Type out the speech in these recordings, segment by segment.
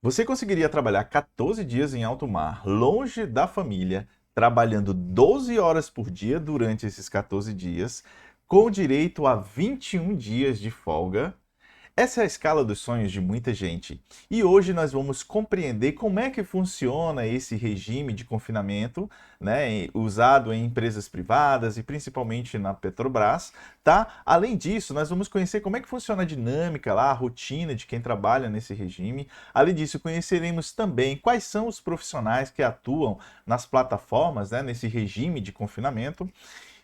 Você conseguiria trabalhar 14 dias em alto mar, longe da família, trabalhando 12 horas por dia durante esses 14 dias, com direito a 21 dias de folga? Essa é a escala dos sonhos de muita gente. E hoje nós vamos compreender como é que funciona esse regime de confinamento, né, usado em empresas privadas e principalmente na Petrobras, tá? Além disso, nós vamos conhecer como é que funciona a dinâmica lá, a rotina de quem trabalha nesse regime. Além disso, conheceremos também quais são os profissionais que atuam nas plataformas, né, nesse regime de confinamento.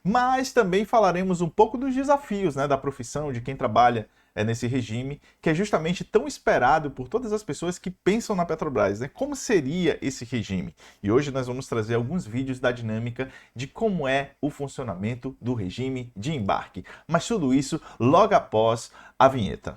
Mas também falaremos um pouco dos desafios, né, da profissão, de quem trabalha nesse regime, que é justamente tão esperado por todas as pessoas que pensam na Petrobras, né? Como seria esse regime? E hoje nós vamos trazer alguns vídeos da dinâmica de como é o funcionamento do regime de embarque. Mas tudo isso logo após a vinheta.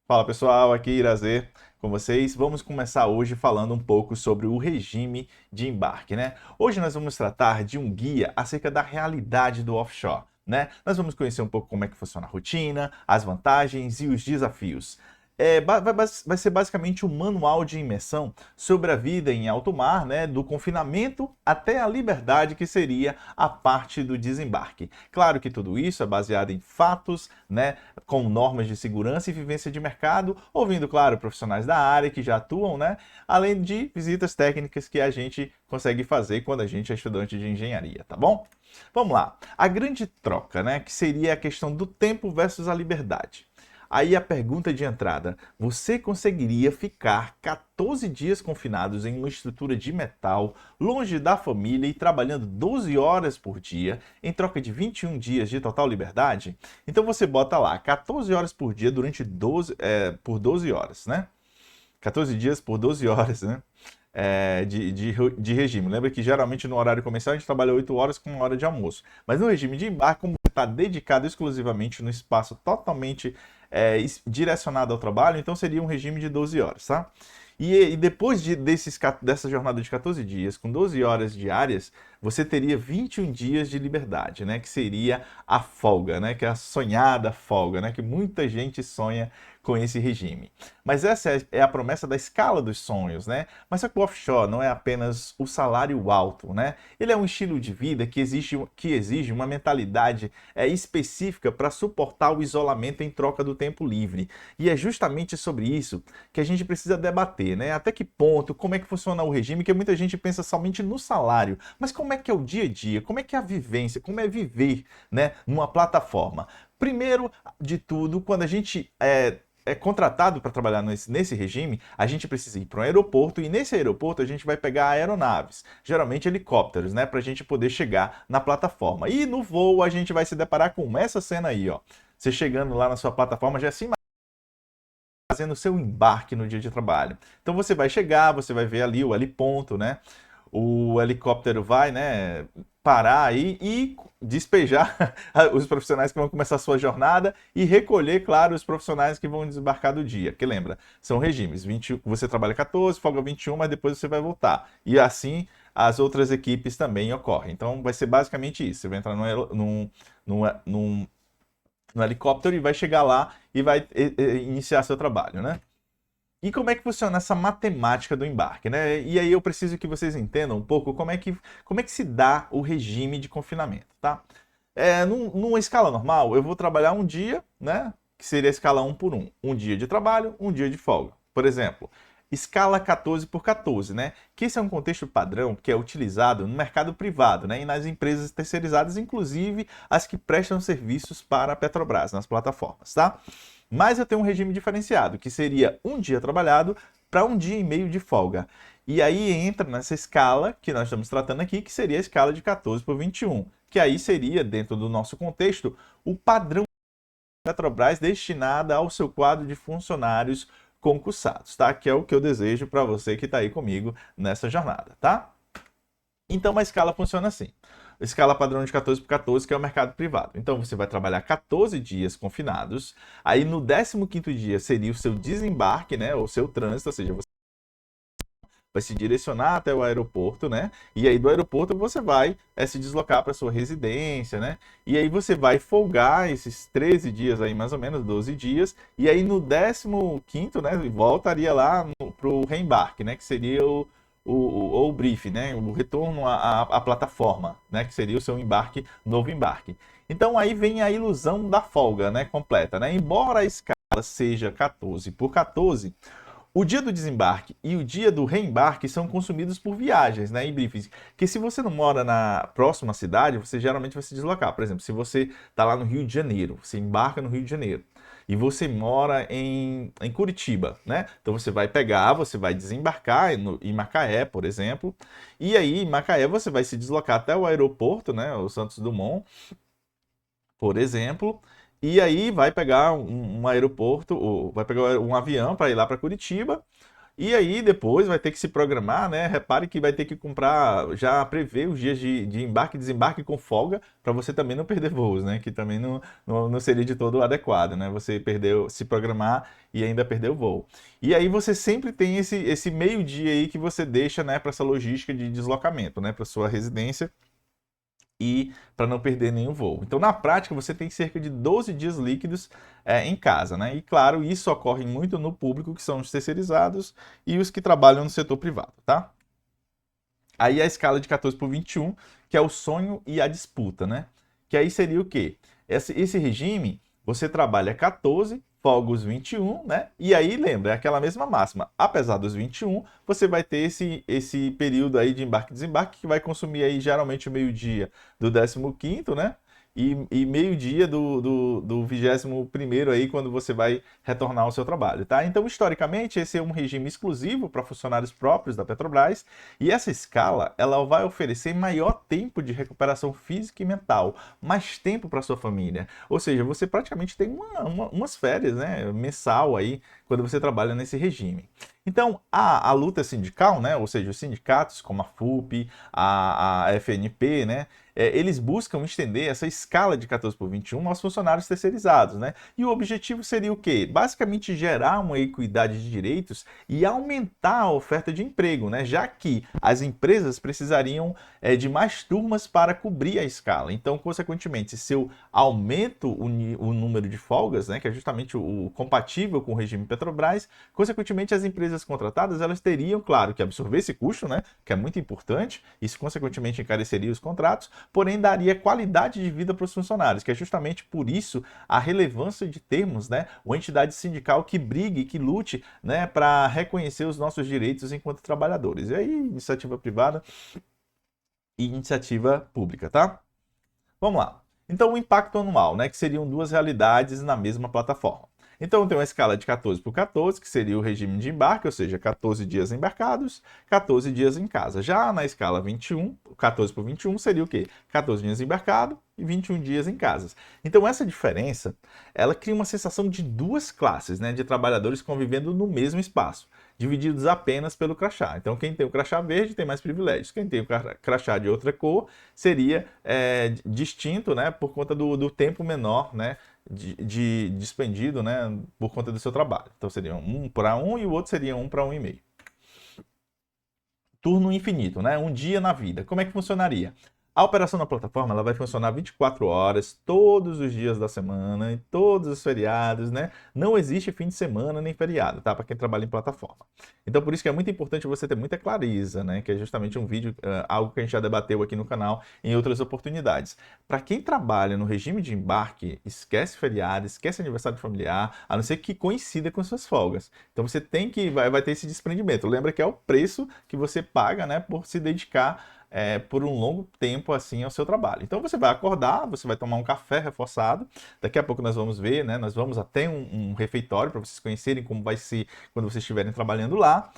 Fala pessoal, aqui Irazê com vocês. Vamos começar hoje falando um pouco sobre o regime de embarque, né? Hoje nós vamos tratar de um guia acerca da realidade do offshore, né? Nós vamos conhecer um pouco como é que funciona a rotina, as vantagens e os desafios. Vai ser basicamente um manual de imersão sobre a vida em alto mar, né, do confinamento até a liberdade, que seria a parte do desembarque. Claro que tudo isso é baseado em fatos, né, com normas de segurança e vivência de mercado, ouvindo, claro, profissionais da área que já atuam, né, além de visitas técnicas que a gente consegue fazer quando a gente é estudante de engenharia, tá bom? Vamos lá. A grande troca, né, que seria a questão do tempo versus a liberdade. Aí a pergunta de entrada: você conseguiria ficar 14 dias confinados em uma estrutura de metal, longe da família e trabalhando 12 horas por dia, em troca de 21 dias de total liberdade? Então você bota lá 14 horas por dia durante por 12 horas, né? 14 dias por 12 horas, né? De regime. Lembra que geralmente no horário comercial a gente trabalha 8 horas com uma hora de almoço. Mas no regime de embarque, como você está dedicado exclusivamente no espaço totalmente direcionado ao trabalho, então seria um regime de 12 horas, tá? E depois dessa jornada de 14 dias, com 12 horas diárias, você teria 21 dias de liberdade, né? Que seria a folga, né? Que é a sonhada folga, né? Que muita gente sonha com esse regime. Mas essa é a promessa da escala dos sonhos, né? Mas só que o offshore não é apenas o salário alto, né? Ele é um estilo de vida que exige uma mentalidade específica para suportar o isolamento em troca do tempo livre. E é justamente sobre isso que a gente precisa debater, né? Até que ponto, como é que funciona o regime, que muita gente pensa somente no salário, mas como é que é o dia a dia, como é que é a vivência, como é viver, né, numa plataforma. Primeiro de tudo, quando a gente é contratado para trabalhar nesse regime, a gente precisa ir para um aeroporto e nesse aeroporto a gente vai pegar aeronaves, geralmente helicópteros, né, para a gente poder chegar na plataforma. E no voo a gente vai se deparar com essa cena aí, ó. Você chegando lá na sua plataforma, já assim fazendo o seu embarque no dia de trabalho. Então você vai chegar, você vai ver ali o heliponto, né? O helicóptero vai, né, parar aí e despejar os profissionais que vão começar a sua jornada e recolher, claro, os profissionais que vão desembarcar do dia. Porque lembra, são regimes, 20, você trabalha 14, folga 21, mas depois você vai voltar. E assim as outras equipes também ocorrem. Então vai ser basicamente isso. Você vai entrar no helicóptero e vai chegar lá e vai iniciar seu trabalho, né? E como é que funciona essa matemática do embarque, né? E aí eu preciso que vocês entendam um pouco como é que se dá o regime de confinamento, tá? Numa escala normal, eu vou trabalhar um dia, né? Que seria a escala um por um. Um dia de trabalho, um dia de folga. Por exemplo, escala 14 por 14, né? Que esse é um contexto padrão que é utilizado no mercado privado, né? E nas empresas terceirizadas, inclusive as que prestam serviços para a Petrobras, nas plataformas, tá? Mas eu tenho um regime diferenciado, que seria um dia trabalhado para um dia e meio de folga. E aí entra nessa escala que nós estamos tratando aqui, que seria a escala de 14 por 21, que aí seria, dentro do nosso contexto, o padrão da Petrobras destinada ao seu quadro de funcionários concursados, tá? Que é o que eu desejo para você que está aí comigo nessa jornada, tá? Então a escala funciona assim. Escala padrão de 14 por 14, que é o mercado privado. Então você vai trabalhar 14 dias confinados, aí no 15º dia seria o seu desembarque, né, ou seu trânsito, ou seja, você vai se direcionar até o aeroporto, né? E aí do aeroporto você vai se deslocar para sua residência, né? E aí você vai folgar esses 13 dias aí, mais ou menos, 12 dias, e aí no 15º, né, voltaria lá para o reembarque, né? Que seria o brief, né? O retorno à plataforma, né? Que seria o seu embarque, novo embarque. Então aí vem a ilusão da folga, né? Completa, né? Embora a escala seja 14 por 14, o dia do desembarque e o dia do reembarque são consumidos por viagens, né, em briefings. Que se você não mora na próxima cidade, você geralmente vai se deslocar. Por exemplo, se você está lá no Rio de Janeiro, você embarca no Rio de Janeiro e você mora em Curitiba, né? Então você vai pegar, você vai desembarcar em Macaé, por exemplo, e aí em Macaé você vai se deslocar até o aeroporto, né, o Santos Dumont, por exemplo, e aí vai pegar um aeroporto, ou vai pegar um avião para ir lá para Curitiba, e aí depois vai ter que se programar, né? Repare que vai ter que comprar, já prever os dias de embarque e desembarque com folga, para você também não perder voos, né? Que também não seria de todo adequado, né? Você perdeu, se programar e ainda perder o voo. E aí você sempre tem esse meio dia aí que você deixa, né, para essa logística de deslocamento, né, para sua residência e para não perder nenhum voo. Então, na prática, você tem cerca de 12 dias líquidos em casa, né? E claro, isso ocorre muito no público, que são os terceirizados e os que trabalham no setor privado, tá? Aí a escala de 14 por 21, que é o sonho e a disputa, né? Que aí seria o quê? Esse regime, você trabalha 14, folga os 21, né? E aí, lembra, é aquela mesma máxima. Apesar dos 21, você vai ter esse período aí de embarque e desembarque, que vai consumir aí geralmente o meio-dia do 15º, né? E meio-dia do 21º aí, quando você vai retornar ao seu trabalho, tá? Então, historicamente, esse é um regime exclusivo para funcionários próprios da Petrobras, e essa escala, ela vai oferecer maior tempo de recuperação física e mental, mais tempo para sua família. Ou seja, você praticamente tem umas férias, né, mensal aí, quando você trabalha nesse regime. Então, a luta sindical, né, ou seja, os sindicatos como a FUP, a FNP, né, eles buscam estender essa escala de 14 por 21 aos funcionários terceirizados, né? E o objetivo seria o quê? Basicamente gerar uma equidade de direitos e aumentar a oferta de emprego, né? Já que as empresas precisariam de mais turmas para cobrir a escala. Então, consequentemente, se eu aumento o número de folgas, né, que é justamente o compatível com o regime Petrobras, consequentemente as empresas contratadas elas teriam, claro, que absorver esse custo, né, que é muito importante, isso consequentemente encareceria os contratos, porém daria qualidade de vida para os funcionários, que é justamente por isso a relevância de termos, né, uma entidade sindical que brigue, que lute, né, para reconhecer os nossos direitos enquanto trabalhadores. E aí, iniciativa privada e iniciativa pública, tá? Vamos lá. Então, o impacto anual, né, que seriam duas realidades na mesma plataforma. Então, tem uma escala de 14 por 14, que seria o regime de embarque, ou seja, 14 dias embarcados, 14 dias em casa. Já na escala 21, 14 por 21 seria o quê? 14 dias embarcado e 21 dias em casa. Então, essa diferença, ela cria uma sensação de duas classes, né, de trabalhadores convivendo no mesmo espaço, divididos apenas pelo crachá. Então, quem tem o crachá verde tem mais privilégios. Quem tem o crachá de outra cor seria distinto, né, por conta do tempo menor, né, de dispendido, né, por conta do seu trabalho. Então, seria um para um e o outro seria um para um e meio. Turno infinito, né? Um dia na vida. Como é que funcionaria? A operação na plataforma ela vai funcionar 24 horas, todos os dias da semana, em todos os feriados, né? Não existe fim de semana nem feriado, tá? Para quem trabalha em plataforma. Então, por isso que é muito importante você ter muita clareza, né? Que é justamente um vídeo, algo que a gente já debateu aqui no canal em outras oportunidades. Para quem trabalha no regime de embarque, esquece feriado, esquece aniversário familiar, a não ser que coincida com suas folgas. Então, você tem que, vai ter esse desprendimento. Lembra que é o preço que você paga, né? Por se dedicar por um longo tempo assim ao seu trabalho. Então você vai acordar, você vai tomar um café reforçado. Daqui a pouco nós vamos ver, né? Nós vamos até um refeitório para vocês conhecerem como vai ser quando vocês estiverem trabalhando lá.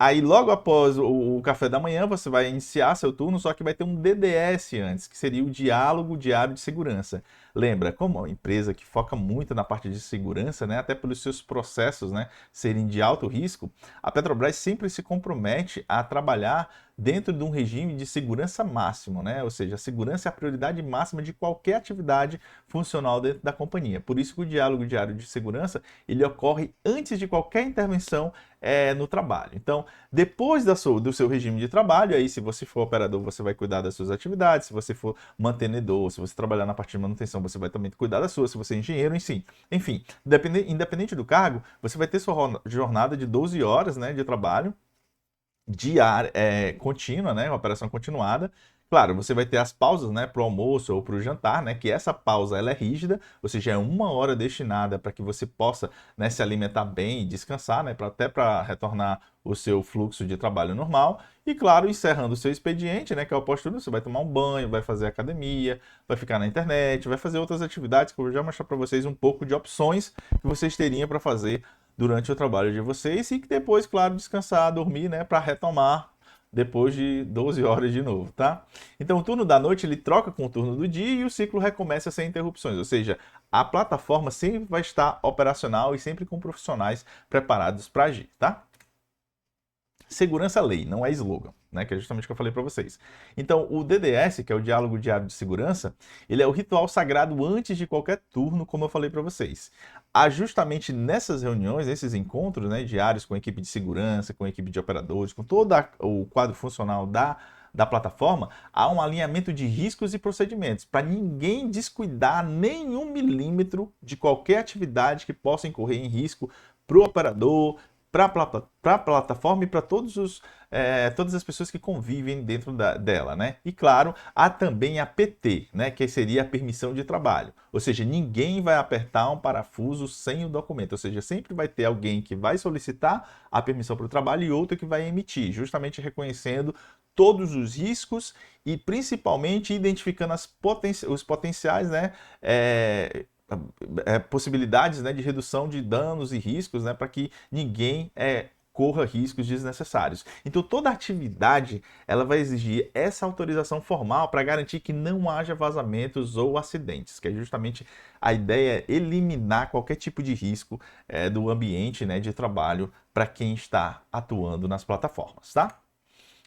Aí logo após o café da manhã você vai iniciar seu turno, só que vai ter um DDS antes, que seria o diálogo diário de segurança. Lembra, como uma empresa que foca muito na parte de segurança, né, até pelos seus processos, né, serem de alto risco, a Petrobras sempre se compromete a trabalhar dentro de um regime de segurança máximo, né? Ou seja, a segurança é a prioridade máxima de qualquer atividade funcional dentro da companhia. Por isso que o diálogo diário de segurança ele ocorre antes de qualquer intervenção no trabalho. Então, depois do seu regime de trabalho, aí se você for operador, você vai cuidar das suas atividades, se você for mantenedor, se você trabalhar na parte de manutenção, você vai também cuidar da sua, se você é engenheiro, enfim, independente do cargo, você vai ter sua jornada de 12 horas, né, de trabalho, diária, contínua, né, uma operação continuada. Claro, você vai ter as pausas, né, para o almoço ou para o jantar, né, que essa pausa ela é rígida, ou seja, é 1 hora destinada para que você possa, né, se alimentar bem e descansar, né, até para retornar o seu fluxo de trabalho normal. E claro, encerrando o seu expediente, né, que é o pós-turno, você vai tomar um banho, vai fazer academia, vai ficar na internet, vai fazer outras atividades que eu vou já mostrar para vocês um pouco de opções que vocês teriam para fazer durante o trabalho de vocês e que depois, claro, descansar, dormir, né, para retomar depois de 12 horas de novo, tá? Então o turno da noite ele troca com o turno do dia e o ciclo recomeça sem interrupções, ou seja, a plataforma sempre vai estar operacional e sempre com profissionais preparados para agir, tá? Segurança lei, não é slogan, né? Que é justamente o que eu falei para vocês. Então, o DDS, que é o Diálogo Diário de Segurança, ele é o ritual sagrado antes de qualquer turno, como eu falei para vocês. Há justamente nessas reuniões, nesses encontros, né, diários com a equipe de segurança, com a equipe de operadores, com todo o quadro funcional da plataforma, há um alinhamento de riscos e procedimentos, para ninguém descuidar nenhum milímetro de qualquer atividade que possa incorrer em risco para o operador, para a plataforma e para todas as pessoas que convivem dentro dela, né? E claro, há também a PT, né? Que seria a permissão de trabalho. Ou seja, ninguém vai apertar um parafuso sem o documento. Ou seja, sempre vai ter alguém que vai solicitar a permissão para o trabalho e outro que vai emitir, justamente reconhecendo todos os riscos e principalmente identificando os potenciais, né? Possibilidades, né, de redução de danos e riscos, né, para que ninguém corra riscos desnecessários. Então toda atividade ela vai exigir essa autorização formal para garantir que não haja vazamentos ou acidentes, que é justamente a ideia é eliminar qualquer tipo de risco do ambiente, né, de trabalho para quem está atuando nas plataformas, tá?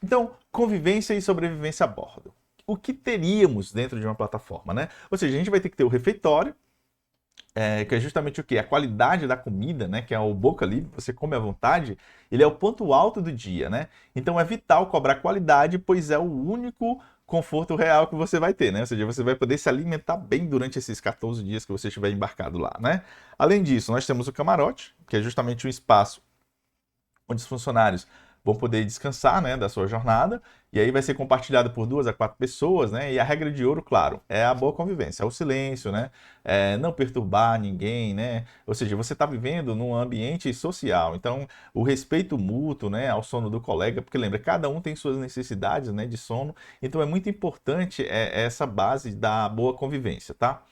Então, convivência e sobrevivência a bordo. O que teríamos dentro de uma plataforma, né? Ou seja, a gente vai ter que ter o refeitório, que é justamente o quê? A qualidade da comida, né? Que é o boca livre, você come à vontade, ele é o ponto alto do dia, né? Então é vital cobrar qualidade, pois é o único conforto real que você vai ter, né? Ou seja, você vai poder se alimentar bem durante esses 14 dias que você estiver embarcado lá, né? Além disso, nós temos o camarote, que é justamente um espaço onde os funcionários vão poder descansar, né, da sua jornada, e aí vai ser compartilhado por 2 a 4 pessoas, né, e a regra de ouro, claro, é a boa convivência, é o silêncio, né, não perturbar ninguém, né, ou seja, você está vivendo num ambiente social, então o respeito mútuo, né, ao sono do colega, porque lembra, cada um tem suas necessidades, né, de sono, então é muito importante essa base da boa convivência, tá?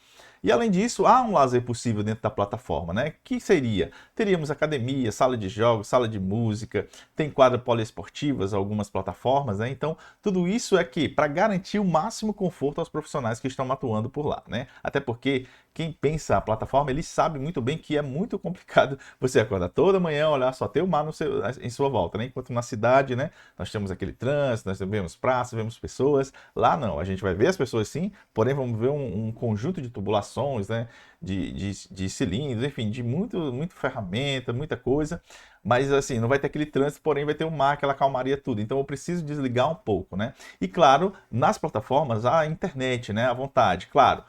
E além disso, há um lazer possível dentro da plataforma, né? Que seria? Teríamos academia, sala de jogos, sala de música, tem quadra poliesportivas, algumas plataformas, né? Então, tudo isso é que para garantir o máximo conforto aos profissionais que estão atuando por lá, né? Até porque quem pensa a plataforma, ele sabe muito bem que é muito complicado você acordar toda manhã, olhar só ter o mar em sua volta, né? Enquanto na cidade, né, nós temos aquele trânsito, nós vemos praças, vemos pessoas. Lá não, a gente vai ver as pessoas sim, porém vamos ver um conjunto de tubulações, né, de cilindros, enfim, de muito ferramenta, muita coisa. Mas assim, não vai ter aquele trânsito, porém vai ter o mar, aquela calmaria, tudo. Então eu preciso desligar um pouco, né? E claro, nas plataformas há a internet, né, à vontade, claro.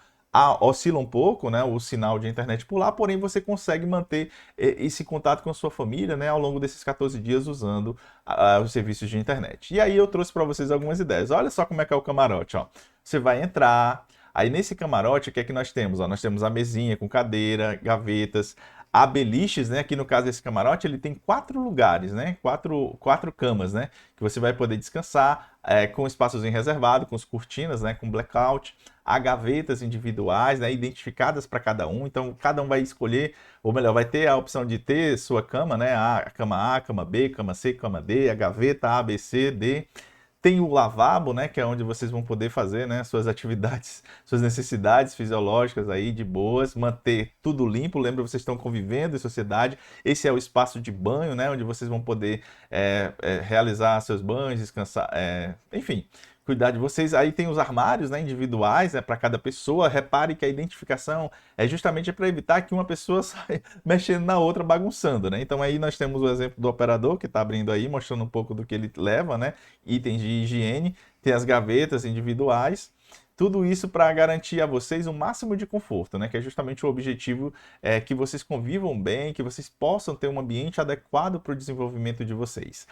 Oscila um pouco, né, o sinal de internet por lá, porém você consegue manter esse contato com a sua família, né, ao longo desses 14 dias usando os serviços de internet. E aí eu trouxe para vocês algumas ideias. Olha só como é que é o camarote, ó. Você vai entrar, aí nesse camarote o que é que nós temos? Ó, nós temos a mesinha com cadeira, gavetas, há beliches, né? Aqui no caso desse camarote, ele tem 4 lugares, né? Quatro camas, né? Que você vai poder descansar, com espaços reservado, com as cortinas, né? Com blackout. Há gavetas individuais, né? Identificadas para cada um. Então, cada um vai escolher, ou melhor, vai ter a opção de ter sua cama, né? A cama A, cama B, cama C, cama D, a gaveta A, B, C, D. Tem o lavabo, né, que é onde vocês vão poder fazer, né, suas atividades, suas necessidades fisiológicas aí de boas, manter tudo limpo. Lembra, vocês estão convivendo em sociedade. Esse é o espaço de banho, né, onde vocês vão poder realizar seus banhos, descansar, enfim, cuidar de vocês. Aí tem os armários, né, individuais, para cada pessoa. Repare que a identificação é justamente para evitar que uma pessoa saia mexendo na outra, bagunçando, né? Então aí nós temos o exemplo do operador que está abrindo aí, mostrando um pouco do que ele leva, né? Itens de higiene, tem as gavetas individuais. Tudo isso para garantir a vocês o máximo de conforto, né? Que é justamente o objetivo, que vocês convivam bem, que vocês possam ter um ambiente adequado para o desenvolvimento de vocês.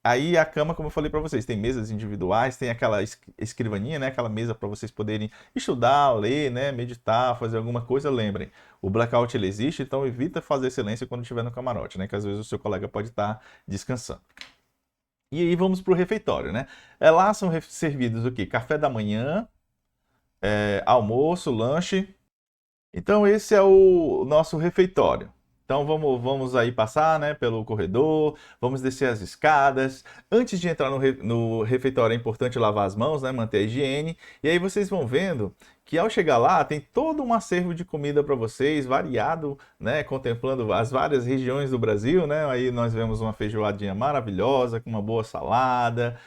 Aí a cama, como eu falei para vocês, tem mesas individuais, tem aquela escrivaninha, né? Aquela mesa para vocês poderem estudar, ler, né? Meditar, fazer alguma coisa. Lembrem, o blackout ele existe, então evita fazer silêncio quando estiver no camarote, né? Que às vezes o seu colega pode estar descansando. E aí vamos para o refeitório, né? Lá são servidos o quê? Café da manhã, almoço, lanche. Então esse é o nosso refeitório. Então vamos aí passar, né, pelo corredor, vamos descer as escadas. Antes de entrar no refeitório é importante lavar as mãos, né, manter a higiene. E aí vocês vão vendo que ao chegar lá tem todo um acervo de comida para vocês, variado, né, contemplando as várias regiões do Brasil, né. Aí nós vemos uma feijoadinha maravilhosa com uma boa salada.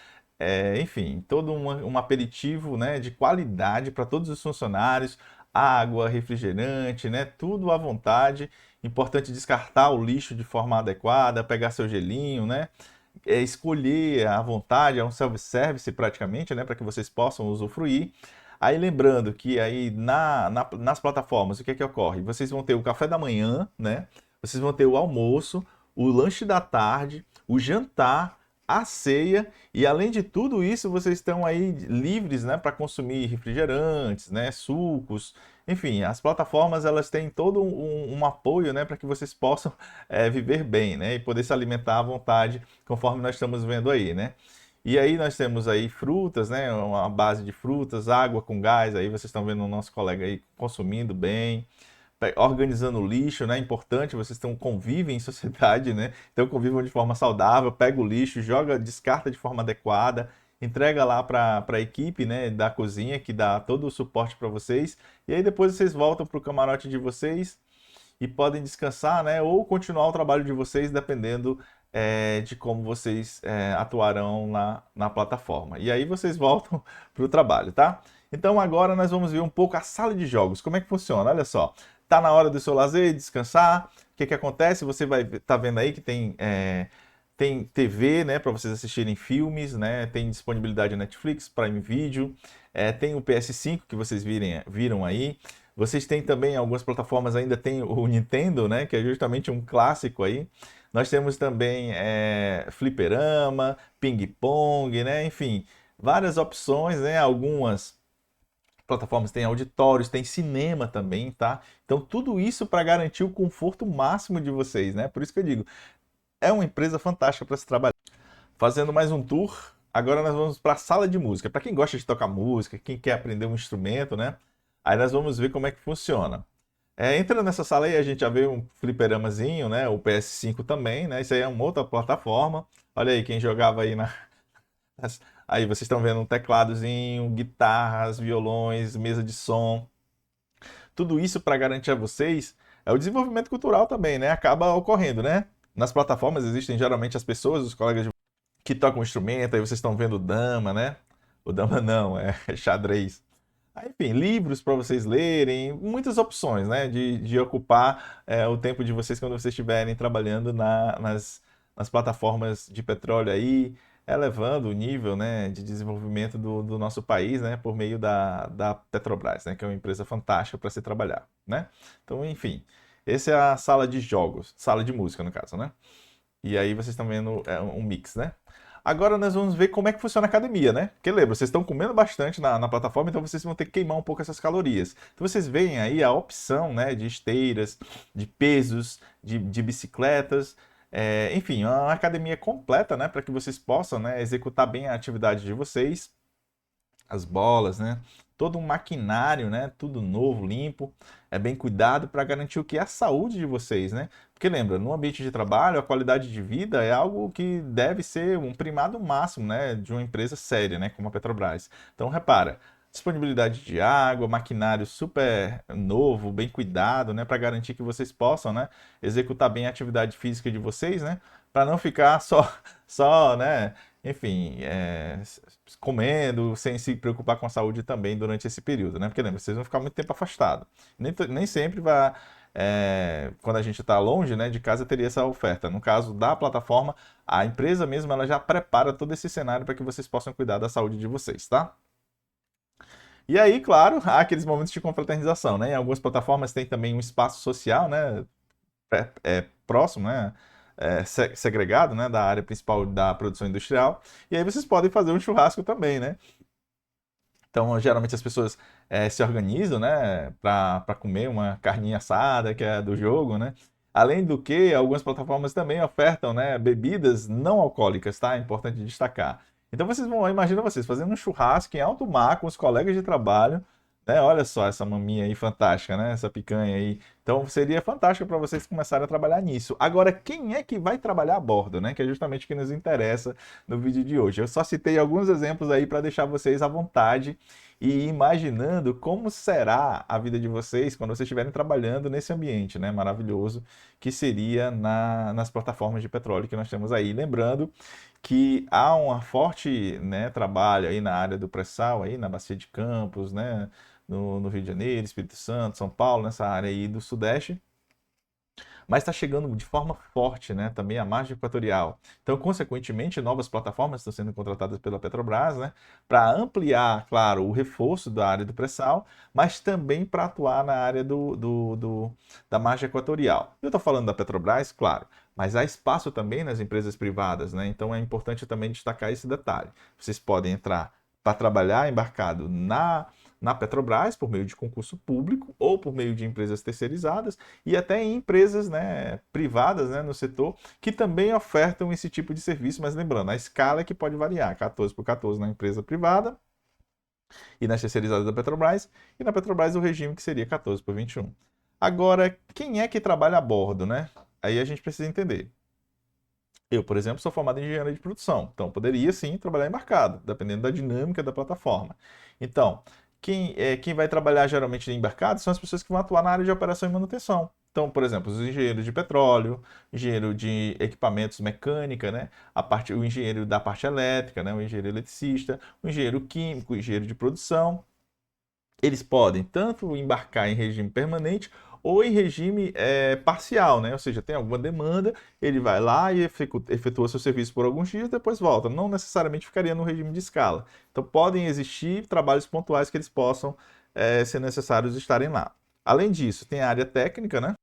Enfim, todo um aperitivo, né, de qualidade para todos os funcionários, água, refrigerante, né, tudo à vontade. Importante descartar o lixo de forma adequada, pegar seu gelinho, né, escolher à vontade, é um self-service praticamente, né, para que vocês possam usufruir. Aí lembrando que aí nas plataformas, o que é que ocorre? Vocês vão ter o café da manhã, né, vocês vão ter o almoço, o lanche da tarde, o jantar, a ceia, e além de tudo isso, vocês estão aí livres, né, para consumir refrigerantes, né, sucos, enfim, as plataformas elas têm todo um apoio, né, para que vocês possam viver bem, né, e poder se alimentar à vontade, conforme nós estamos vendo aí, né. E aí nós temos aí frutas, né, uma base de frutas, água com gás, aí vocês estão vendo o nosso colega aí consumindo bem, organizando o lixo, né? Importante, vocês estão convivem em sociedade, né? Então convivam de forma saudável, pega o lixo, joga, descarta de forma adequada, entrega lá para a equipe, né, da cozinha que dá todo o suporte para vocês. E aí depois vocês voltam para o camarote de vocês e podem descansar, né? Ou continuar o trabalho de vocês, dependendo de como vocês atuarão na plataforma. E aí vocês voltam para o trabalho, tá? Então agora nós vamos ver um pouco a sala de jogos. Como é que funciona? Olha só. Tá na hora do seu lazer, descansar. O que que acontece? Você vai tá vendo aí que tem TV, né, para vocês assistirem filmes, né? Tem disponibilidade Netflix, Prime Video, tem o PS5 que vocês viram aí. Vocês têm também algumas plataformas ainda tem o Nintendo, né, que é justamente um clássico aí. Nós temos também fliperama, ping-pong, né? Enfim, várias opções, né? Algumas plataformas têm auditórios, tem cinema também, tá? Então tudo isso para garantir o conforto máximo de vocês, né? Por isso que eu digo, é uma empresa fantástica para se trabalhar. Fazendo mais um tour, agora nós vamos para a sala de música. Para quem gosta de tocar música, quem quer aprender um instrumento, né? Aí nós vamos ver como é que funciona. Entrando nessa sala aí, a gente já vê um fliperamazinho, né? O PS5 também, né? Isso aí é uma outra plataforma. Olha aí, quem jogava aí na. Aí vocês estão vendo um tecladozinho, guitarras, violões, mesa de som. Tudo isso para garantir a vocês o desenvolvimento cultural também, né? Acaba ocorrendo, né? Nas plataformas existem geralmente as pessoas, os colegas que tocam instrumento, aí vocês estão vendo dama, né? O dama não, é xadrez. Enfim, livros para vocês lerem, muitas opções, né? De ocupar o tempo de vocês quando vocês estiverem trabalhando nas plataformas de petróleo aí, elevando o nível, né, de desenvolvimento do nosso país, né, por meio da Petrobras, né, que é uma empresa fantástica para se trabalhar, né? Então, enfim, essa é a sala de jogos, sala de música, no caso, né? E aí vocês estão vendo um mix, né? Agora nós vamos ver como é que funciona a academia, né? Porque lembra, vocês estão comendo bastante na plataforma, então vocês vão ter que queimar um pouco essas calorias. Então vocês veem aí a opção, né, de esteiras, de pesos, de bicicletas, enfim, uma academia completa, né, para que vocês possam, né, executar bem a atividade de vocês, as bolas, né? Todo um maquinário, né? Tudo novo, limpo, bem cuidado para garantir o que é a saúde de vocês, né? Porque lembra, no ambiente de trabalho, a qualidade de vida é algo que deve ser um primado máximo, né, de uma empresa séria, né, como a Petrobras. Então, repara, disponibilidade de água, maquinário super novo, bem cuidado, né, para garantir que vocês possam, né, executar bem a atividade física de vocês, né, para não ficar só, né, enfim, comendo, sem se preocupar com a saúde também durante esse período, né? Porque lembra, vocês vão ficar muito tempo afastados. Nem sempre vai, quando a gente está longe, né, de casa, teria essa oferta. No caso da plataforma, a empresa mesmo, ela já prepara todo esse cenário para que vocês possam cuidar da saúde de vocês, tá? E aí, claro, há aqueles momentos de confraternização, né? Em algumas plataformas tem também um espaço social, né? Próximo, né? Segregado, né? Da área principal da produção industrial. E aí vocês podem fazer um churrasco também, né? Então, geralmente as pessoas se organizam, né, para comer uma carninha assada, que é do jogo, né? Além do que, algumas plataformas também ofertam, né, bebidas não alcoólicas, tá? É importante destacar. Então, vocês vão, imagina vocês fazendo um churrasco em alto mar com os colegas de trabalho, né? Olha só essa maminha aí fantástica, né? Essa picanha aí. Então, seria fantástico para vocês começarem a trabalhar nisso. Agora, quem é que vai trabalhar a bordo, né? Que é justamente o que nos interessa no vídeo de hoje. Eu só citei alguns exemplos aí para deixar vocês à vontade e imaginando como será a vida de vocês quando vocês estiverem trabalhando nesse ambiente, né, maravilhoso que seria nas plataformas de petróleo que nós temos aí. Lembrando que há um forte, né, trabalho aí na área do pré-sal, aí na Bacia de Campos, né, no Rio de Janeiro, Espírito Santo, São Paulo, nessa área aí do Sudeste, mas está chegando de forma forte, né, também a margem equatorial. Então, consequentemente, novas plataformas estão sendo contratadas pela Petrobras, né, para ampliar, claro, o reforço da área do pré-sal, mas também para atuar na área da margem equatorial. Eu estou falando da Petrobras, claro, mas há espaço também nas empresas privadas, né? Então é importante também destacar esse detalhe. Vocês podem entrar para trabalhar embarcado na Petrobras por meio de concurso público ou por meio de empresas terceirizadas e até em empresas, né, privadas, né, no setor que também ofertam esse tipo de serviço, mas lembrando, a escala é que pode variar, 14 por 14 na empresa privada e nas terceirizadas da Petrobras, e na Petrobras o regime que seria 14 por 21. Agora, quem é que trabalha a bordo, né? Aí a gente precisa entender. Eu, por exemplo, sou formado em engenharia de produção, então poderia sim trabalhar embarcado, dependendo da dinâmica da plataforma. Então, quem vai trabalhar geralmente em embarcado são as pessoas que vão atuar na área de operação e manutenção. Então, por exemplo, os engenheiros de petróleo, engenheiro de equipamentos mecânica, né? O engenheiro da parte elétrica, né? O engenheiro eletricista, o engenheiro químico, o engenheiro de produção. Eles podem tanto embarcar em regime permanente ou em regime parcial, né? Ou seja, tem alguma demanda, ele vai lá e efetua seu serviço por alguns dias, depois volta. Não necessariamente ficaria no regime de escala. Então, podem existir trabalhos pontuais que eles possam ser necessários estarem lá. Além disso, tem a área técnica, né?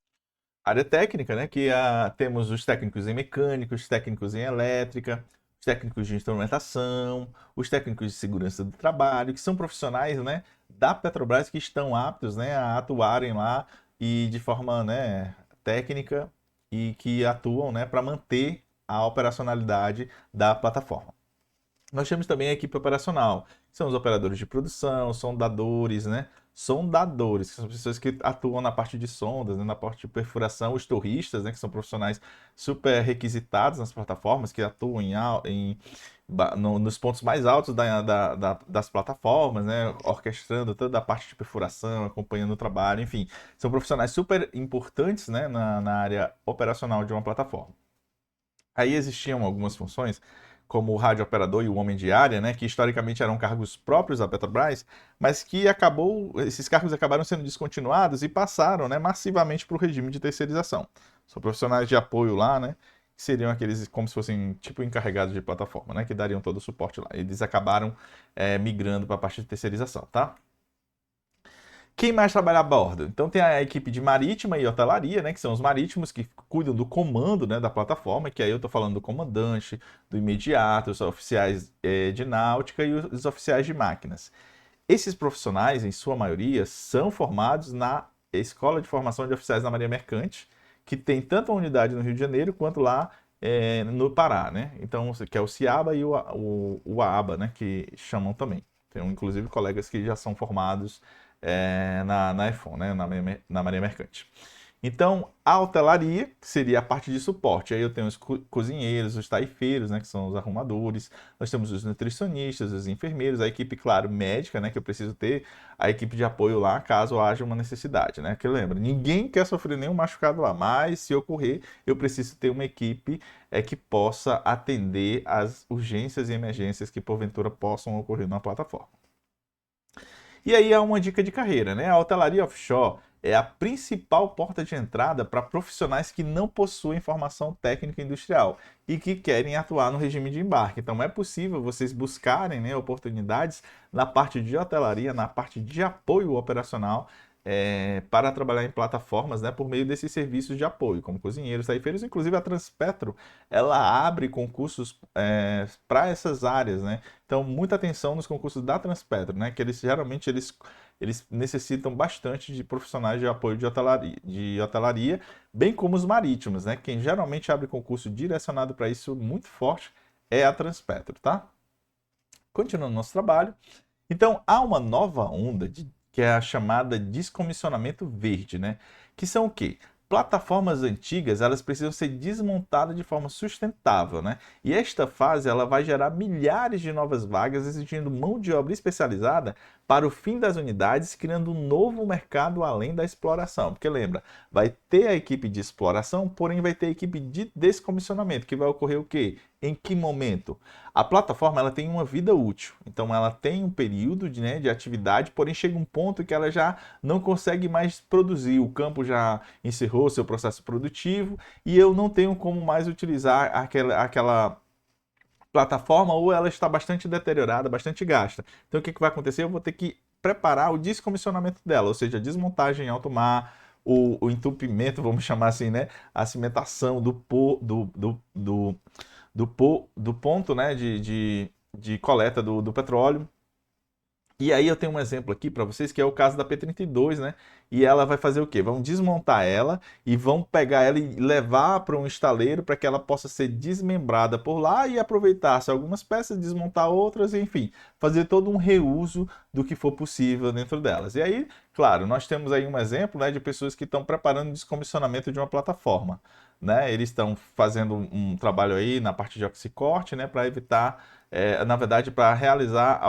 Área técnica, né? Que temos os técnicos em mecânica, os técnicos em elétrica, os técnicos de instrumentação, os técnicos de segurança do trabalho, que são profissionais, né, da Petrobras que estão aptos, né, a atuarem lá e de forma, né, técnica e que atuam, né, para manter a operacionalidade da plataforma. Nós temos também a equipe operacional, que são os operadores de produção, sondadores, né? Sondadores, que são pessoas que atuam na parte de sondas, né? Na parte de perfuração, os torristas, né? Que são profissionais super requisitados nas plataformas, que atuam nos pontos mais altos das plataformas, né? Orquestrando toda a parte de perfuração, acompanhando o trabalho, enfim. São profissionais super importantes, né? Na área operacional de uma plataforma. Aí existiam algumas funções, como o radiooperador e o homem de área, né, que historicamente eram cargos próprios da Petrobras, mas que esses cargos acabaram sendo descontinuados e passaram, né, massivamente para o regime de terceirização. São profissionais de apoio lá, né, que seriam aqueles como se fossem tipo encarregados de plataforma, né, que dariam todo o suporte lá. Eles acabaram migrando para a parte de terceirização, tá? Quem mais trabalha a bordo? Então tem a equipe de marítima e hotelaria, né, que são os marítimos que cuidam do comando, né, da plataforma, que aí eu estou falando do comandante, do imediato, os oficiais de náutica e os oficiais de máquinas. Esses profissionais, em sua maioria, são formados na Escola de Formação de Oficiais da Marinha Mercante, que tem tanto a unidade no Rio de Janeiro quanto lá no Pará, né? Então, que é o CIABA e o AABA, né, que chamam também. Tem inclusive colegas que já são formados na EFON, né, na Marinha Mercante. Então, a hotelaria, que seria a parte de suporte. Aí eu tenho os cozinheiros, os taifeiros, né, que são os arrumadores. Nós temos os nutricionistas, os enfermeiros, a equipe, claro, médica, né, que eu preciso ter a equipe de apoio lá caso haja uma necessidade, né? Que lembra, ninguém quer sofrer nenhum machucado lá, mas se ocorrer, eu preciso ter uma equipe que possa atender as urgências e emergências que porventura possam ocorrer na plataforma. E aí há uma dica de carreira, né? A hotelaria offshore é a principal porta de entrada para profissionais que não possuem formação técnica industrial e que querem atuar no regime de embarque. Então é possível vocês buscarem, né, oportunidades na parte de hotelaria, na parte de apoio operacional, para trabalhar em plataformas, né, por meio desses serviços de apoio, como cozinheiros, taifeiros. Inclusive a Transpetro, ela abre concursos para essas áreas, né? Então, muita atenção nos concursos da Transpetro, né? Que eles geralmente eles necessitam bastante de profissionais de apoio de hotelaria, bem como os marítimos, né? Quem geralmente abre concurso direcionado para isso muito forte é a Transpetro, tá? Continuando nosso trabalho. Então, há uma nova onda que é a chamada descomissionamento verde, né? Que são o quê? Plataformas antigas, elas precisam ser desmontadas de forma sustentável, né? E esta fase, ela vai gerar milhares de novas vagas, exigindo mão de obra especializada para o fim das unidades, criando um novo mercado além da exploração. Porque lembra, vai ter a equipe de exploração, porém vai ter a equipe de descomissionamento, que vai ocorrer o quê? Em que momento? A plataforma, ela tem uma vida útil, então ela tem um período de atividade, porém chega um ponto que ela já não consegue mais produzir, o campo já encerrou seu processo produtivo e eu não tenho como mais utilizar aquela plataforma, ou ela está bastante deteriorada, bastante gasta. Então o que vai acontecer? Eu vou ter que preparar o descomissionamento dela, ou seja, a desmontagem em alto mar, o entupimento, vamos chamar assim, né? A cimentação do ponto, né, de coleta do petróleo. E aí eu tenho um exemplo aqui para vocês, que é o caso da P-32, né? E ela vai fazer o quê? Vão desmontar ela e vão pegar ela e levar para um estaleiro para que ela possa ser desmembrada por lá e aproveitar-se algumas peças, desmontar outras, enfim, fazer todo um reuso do que for possível dentro delas. E aí, claro, nós temos aí um exemplo, né, de pessoas que estão preparando o descomissionamento de uma plataforma, né? Eles estão fazendo um trabalho aí na parte de oxicorte, né, para evitar, na verdade, para realizar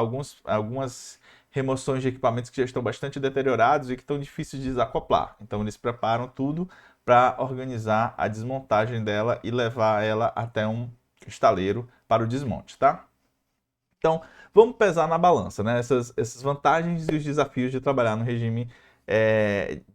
algumas remoções de equipamentos que já estão bastante deteriorados e que estão difíceis de desacoplar. Então eles preparam tudo para organizar a desmontagem dela e levar ela até um estaleiro para o desmonte, tá? Então vamos pesar na balança, né? Essas vantagens e os desafios de trabalhar no regime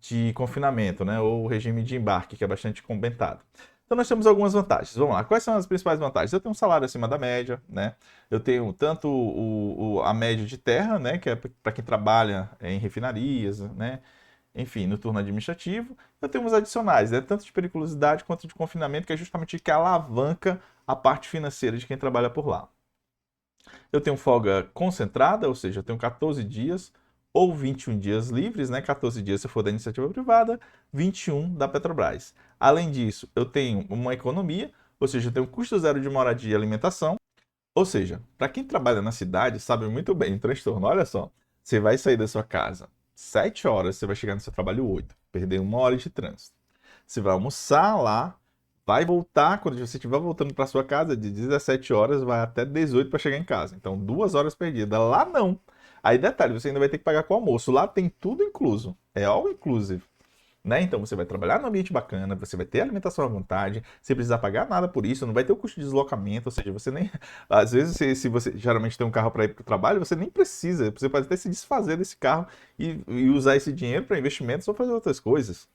de confinamento, né? Ou regime de embarque, que é bastante comentado. Então nós temos algumas vantagens. Vamos lá. Quais são as principais vantagens? Eu tenho um salário acima da média, né? Eu tenho tanto a média de terra, né? Que é para quem trabalha em refinarias, né? Enfim, no turno administrativo. Eu tenho os adicionais, né? Tanto de periculosidade quanto de confinamento, que é justamente o que alavanca a parte financeira de quem trabalha por lá. Eu tenho folga concentrada, ou seja, eu tenho 14 dias ou 21 dias livres, né? 14 dias se for da iniciativa privada, 21 da Petrobras. Além disso, eu tenho uma economia, ou seja, eu tenho custo zero de moradia e alimentação. Ou seja, para quem trabalha na cidade, sabe muito bem o transtorno. Olha só, você vai sair da sua casa 7 horas, você vai chegar no seu trabalho 8, perder 1 hora de trânsito. Você vai almoçar lá, vai voltar, quando você estiver voltando para sua casa, de 17 horas, vai até 18 para chegar em casa. Então, 2 horas perdidas. Lá não. Aí, detalhe, você ainda vai ter que pagar com o almoço. Lá tem tudo incluso. É all inclusive. Né? Então você vai trabalhar num ambiente bacana, você vai ter alimentação à vontade, sem precisar pagar nada por isso, não vai ter o custo de deslocamento, ou seja, você nem. Às vezes, se você geralmente tem um carro para ir para o trabalho, você nem precisa, você pode até se desfazer desse carro e usar esse dinheiro para investimentos ou fazer outras coisas.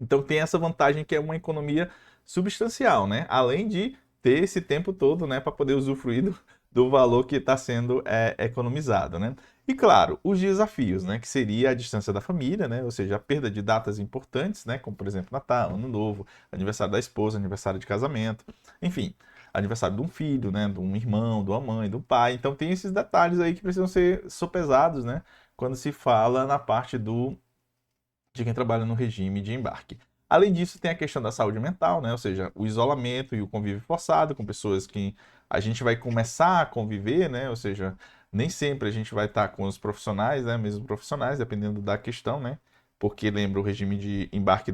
Então tem essa vantagem que é uma economia substancial, né? Além de ter esse tempo todo, né, para poder usufruir do valor que está sendo economizado, né? E claro, os desafios, né, que seria a distância da família, né, ou seja, a perda de datas importantes, né, como por exemplo Natal, Ano Novo, aniversário da esposa, aniversário de casamento, enfim, aniversário de um filho, né, de um irmão, de uma mãe, do pai. Então tem esses detalhes aí que precisam ser sopesados, né, quando se fala na parte de quem trabalha no regime de embarque. Além disso, tem a questão da saúde mental, né? Ou seja, o isolamento e o convívio forçado com pessoas que a gente vai começar a conviver, né? Ou seja, nem sempre a gente vai estar com os profissionais, né? Mesmo profissionais, dependendo da questão, né? porque lembra o regime de embarque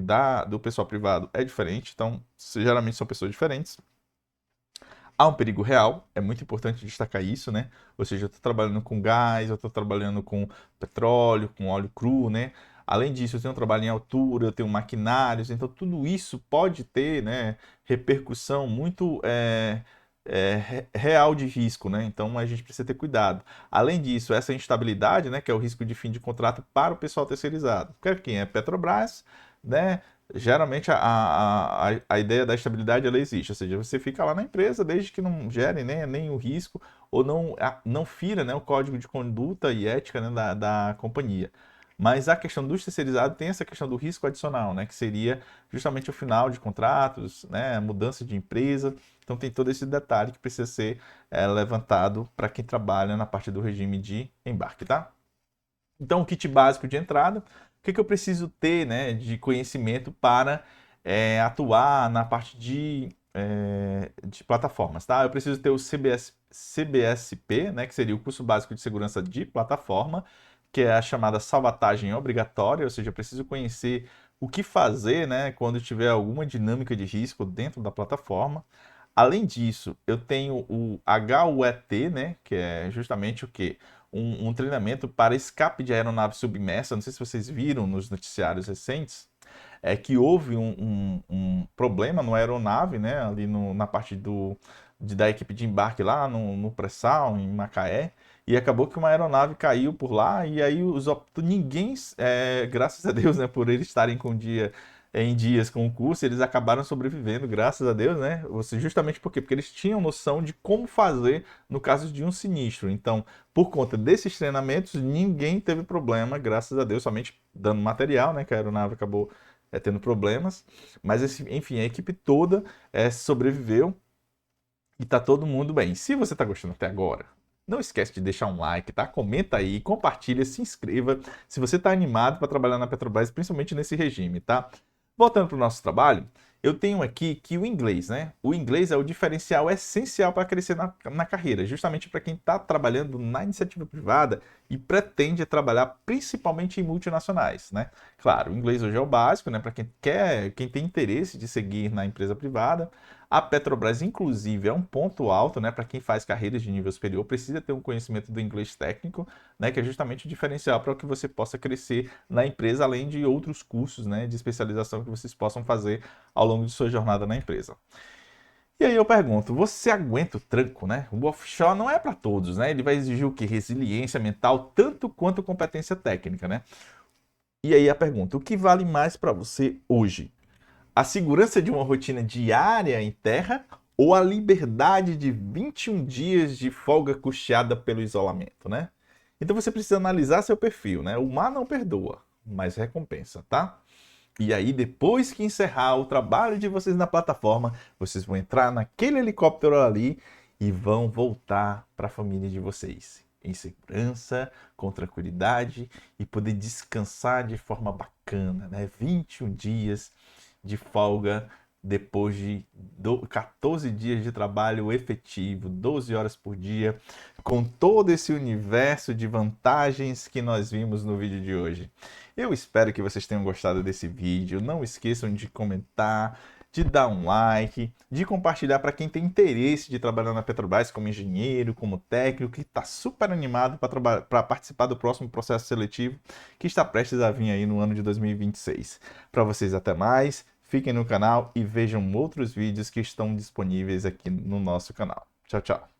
do pessoal privado é diferente, então geralmente são pessoas diferentes. Há um perigo real, é muito importante destacar isso, né? Ou seja, eu estou trabalhando com gás, eu estou trabalhando com petróleo, com óleo cru, né? Além disso, eu tenho um trabalho em altura, eu tenho maquinários, então tudo isso pode ter, né, repercussão muito real de risco, né? Então a gente precisa ter cuidado. Além disso, essa instabilidade, né, que é o risco de fim de contrato para o pessoal terceirizado. Quem é Petrobras, né? Geralmente a ideia da estabilidade ela existe, ou seja, você fica lá na empresa desde que não gere, né, nem o risco ou não fira, né, o código de conduta e ética, né, da companhia. Mas a questão dos terceirizados tem essa questão do risco adicional, né, que seria justamente o final de contratos, né, a mudança de empresa. Então tem todo esse detalhe que precisa ser levantado para quem trabalha na parte do regime de embarque, tá? Então, o kit básico de entrada, o que eu preciso ter, né, de conhecimento para atuar na parte de plataformas, tá? Eu preciso ter o CBSP, né, que seria o curso básico de segurança de plataforma, que é a chamada salvatagem obrigatória, ou seja, eu preciso conhecer o que fazer, né, quando tiver alguma dinâmica de risco dentro da plataforma. Além disso, eu tenho o HUET, né, que é justamente o quê? Um treinamento para escape de aeronave submersa. Não sei se vocês viram nos noticiários recentes, é que houve um problema na aeronave, né, ali na parte da equipe de embarque lá no pré-sal, em Macaé, e acabou que uma aeronave caiu por lá, e aí ninguém, graças a Deus, né, por eles estarem com o dia em dias com o curso, eles acabaram sobrevivendo, graças a Deus, né? Justamente por quê? Porque eles tinham noção de como fazer no caso de um sinistro. Então, por conta desses treinamentos, ninguém teve problema, graças a Deus, somente dando material, né? Que a aeronave acabou tendo problemas. Mas, enfim, a equipe toda sobreviveu e tá todo mundo bem. Se você tá gostando até agora, não esquece de deixar um like, tá? Comenta aí, compartilha, se inscreva se você tá animado para trabalhar na Petrobras, principalmente nesse regime, tá? Voltando para o nosso trabalho, eu tenho aqui que o inglês, né? O inglês é o diferencial essencial para crescer na carreira, justamente para quem está trabalhando na iniciativa privada e pretende trabalhar principalmente em multinacionais, né? Claro, o inglês hoje é o básico, né? Para quem tem interesse de seguir na empresa privada. A Petrobras, inclusive, é um ponto alto, né? Para quem faz carreiras de nível superior, precisa ter um conhecimento do inglês técnico, né? Que é justamente o diferencial para que você possa crescer na empresa, além de outros cursos, né? De especialização que vocês possam fazer ao longo de sua jornada na empresa. E aí eu pergunto, você aguenta o tranco, né? O offshore não é para todos, né? Ele vai exigir o quê? Resiliência mental, tanto quanto competência técnica, né? E aí a pergunta, o que vale mais para você hoje? A segurança de uma rotina diária em terra ou a liberdade de 21 dias de folga custeada pelo isolamento, né? Então você precisa analisar seu perfil, né? O mar não perdoa, mas recompensa, tá? E aí, depois que encerrar o trabalho de vocês na plataforma, vocês vão entrar naquele helicóptero ali e vão voltar para a família de vocês, em segurança, com tranquilidade e poder descansar de forma bacana, né? 21 dias de folga depois de 14 dias de trabalho efetivo, 12 horas por dia, com todo esse universo de vantagens que nós vimos no vídeo de hoje. Eu espero que vocês tenham gostado desse vídeo. Não esqueçam de comentar, de dar um like, de compartilhar para quem tem interesse de trabalhar na Petrobras como engenheiro, como técnico, que está super animado para participar do próximo processo seletivo que está prestes a vir aí no ano de 2026. Para vocês, até mais. Fiquem no canal e vejam outros vídeos que estão disponíveis aqui no nosso canal. Tchau, tchau.